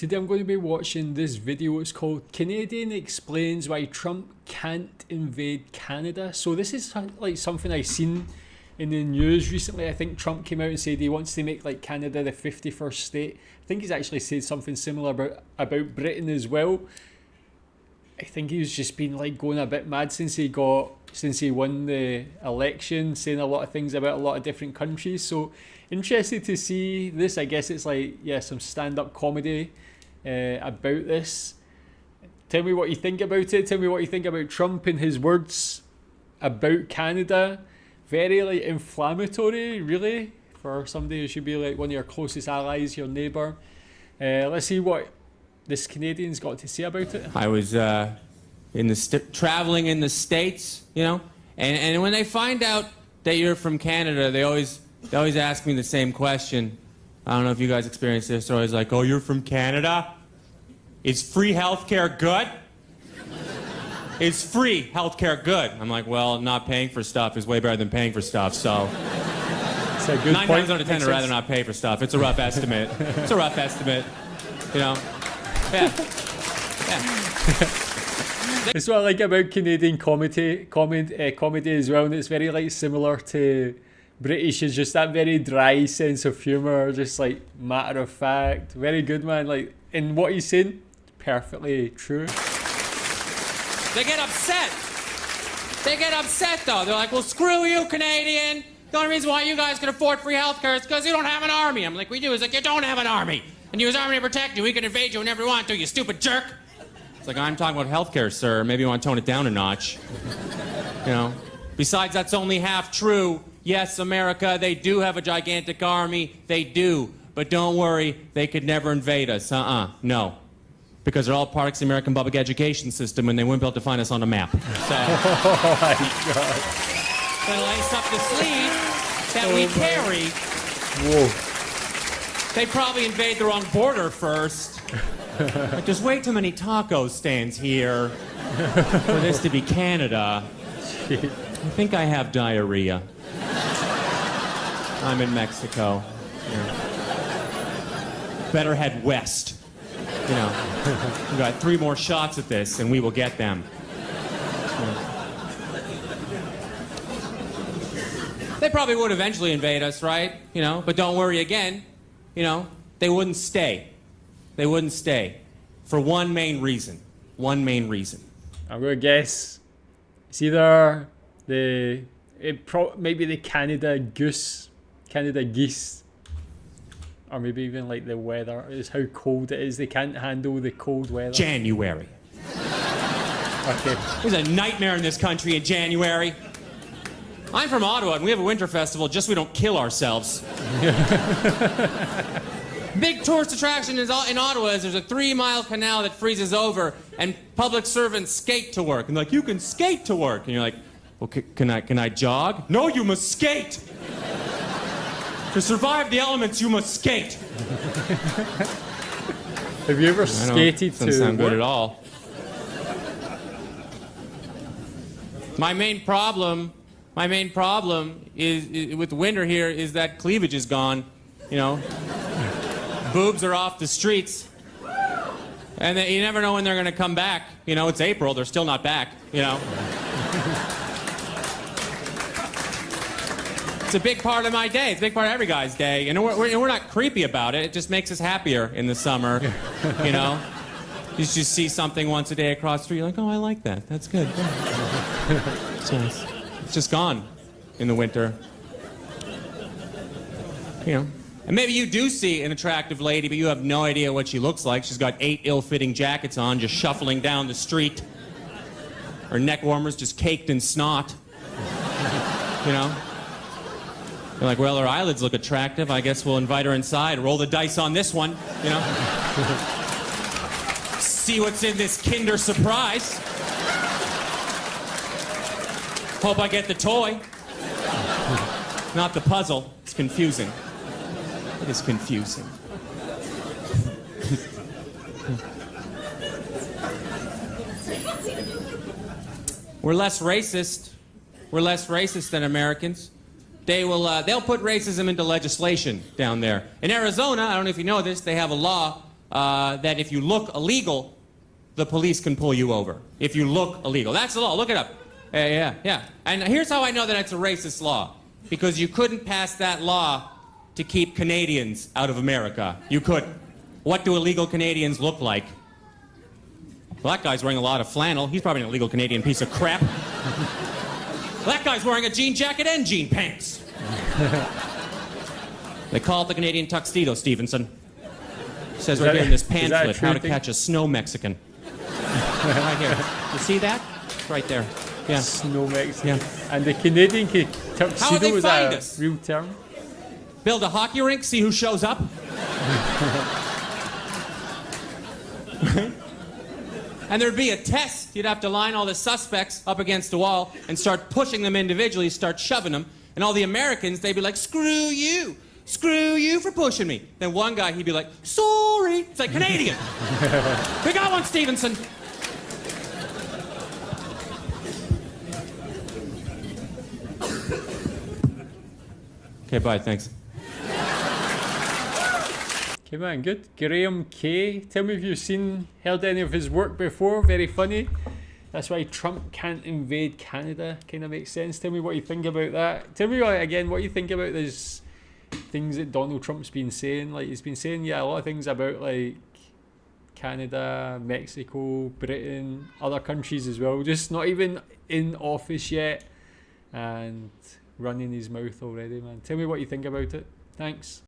Today I'm going to be watching this video. It's called Canadian Explains Why Trump Can't Invade Canada. So this is like something I've seen in the news recently. I think Trump came out and said he wants to make like Canada the 51st state. I think he's actually said something similar about Britain as well. I think he's just been like going a bit mad since he won the election, saying a lot of things about a lot of different countries. So interested to see this. I guess it's like, yeah, some stand-up comedy about this. Tell me what you think about it. Tell me what you think about Trump and his words about Canada. Very like inflammatory, really, for somebody who should be like one of your closest allies, your neighbour. Let's see what this Canadian's got to say about it. I was traveling in the States, you know, and when they find out that you're from Canada, they always ask me the same question. I don't know if you guys experience this. They're always like, "Oh, you're from Canada? Is free healthcare good? Is free healthcare good?" I'm like, "Well, not paying for stuff is way better than paying for stuff, so." It's a good 9 point. times out of 10, I'd rather not pay for stuff. It's a rough estimate. It's a rough estimate, you know. Yeah. It's what I like about Canadian comedy as well, and it's very like similar to British. Is just that very dry sense of humour, just like matter of fact. Very good, man. Like, in what he's saying, perfectly true. They get upset. They get upset, though. They're like, "Well, screw you, Canadian. The only reason why you guys can afford free healthcare is because you don't have an army." I'm like, "We do." He's like, "You don't have an army. And you use army to protect you. We can invade you whenever we want to, you stupid jerk." It's like, "I'm talking about healthcare, sir. Maybe you want to tone it down a notch." You know? Besides, that's only half true. Yes, America, they do have a gigantic army. They do. But don't worry, they could never invade us. No. Because they're all products of the American public education system, and they wouldn't be able to find us on a map. So, Oh my God. gonna lace up the sleeve that we carry. Whoa. They probably invade the wrong border first. Like, there's way too many taco stands here for this to be Canada. I think I have diarrhea. I'm in Mexico. Yeah. Better head west. You know, we got 3 more shots at this, and we will get them. Yeah. They probably would eventually invade us, right? You know, but don't worry again. You know, they wouldn't stay. They wouldn't stay. For one main reason. One main reason. I'm going to guess it's either maybe the Canada geese, or maybe even like the weather. Is how cold it is. They can't handle the cold weather. January. Okay. There's a nightmare in this country in January. I'm from Ottawa, and we have a winter festival just so we don't kill ourselves. Big tourist attraction in Ottawa is there's a 3-mile canal that freezes over, and public servants skate to work. And like, "You can skate to work." And you're like, "Well, can I jog?" "No, you must skate. To survive the elements, you must skate." Have you ever skated to Doesn't sound good work? at all. My main problem is with the winter here is that cleavage is gone, you know. Boobs are off the streets. And you never know when they're going to come back. You know, it's April, they're still not back, you know. It's a big part of my day. It's a big part of every guy's day. And we're not creepy about it. It just makes us happier in the summer, you know. You just see something once a day across the street, you're like, "Oh, I like that. That's good." It's nice. It's just gone in the winter. You know. And maybe you do see an attractive lady, but you have no idea what she looks like. She's got 8 ill-fitting jackets on, just shuffling down the street. Her neck warmer's just caked in snot. You know? You're like, "Well, her eyelids look attractive. I guess we'll invite her inside. Roll the dice on this one, you know? See what's in this Kinder Surprise. Hope I get the toy. Not the puzzle. It's confusing. It is confusing." We're less racist. We're less racist than Americans. They'll put racism into legislation down there. In Arizona, I don't know if you know this, they have a law that if you look illegal, the police can pull you over. If you look illegal. That's the law. Look it up. Yeah. And here's how I know that it's a racist law. Because you couldn't pass that law to keep Canadians out of America. You couldn't. What do illegal Canadians look like? Well, that guy's wearing a lot of flannel. He's probably an illegal Canadian piece of crap. That guy's wearing a jean jacket and jean pants. They call it the Canadian tuxedo, Stevenson. It says right here in this pamphlet, How to Catch a Snow Mexican. Right here. You see that? Right there. Yeah. Snow Mexican. Yeah. And the Canadian How would tuxedo they is find a us? real term? Build a hockey rink, see who shows up. And there'd be a test. You'd have to line all the suspects up against a wall and start pushing them individually, start shoving them. And all the Americans, they'd be like, screw you. Screw you for pushing me. Then one guy, he'd be like, sorry. It's like, Canadian. We got one, Stevenson. Okay, bye, thanks. Okay, man, good. Graham K. Tell me if you've heard any of his work before. Very funny. That's why Trump can't invade Canada. Kind of makes sense. Tell me what you think about that. Tell me again what you think about these things that Donald Trump's been saying. Like, he's been saying, a lot of things about like Canada, Mexico, Britain, other countries as well. Just not even in office yet, and running his mouth already, man. Tell me what you think about it. Thanks.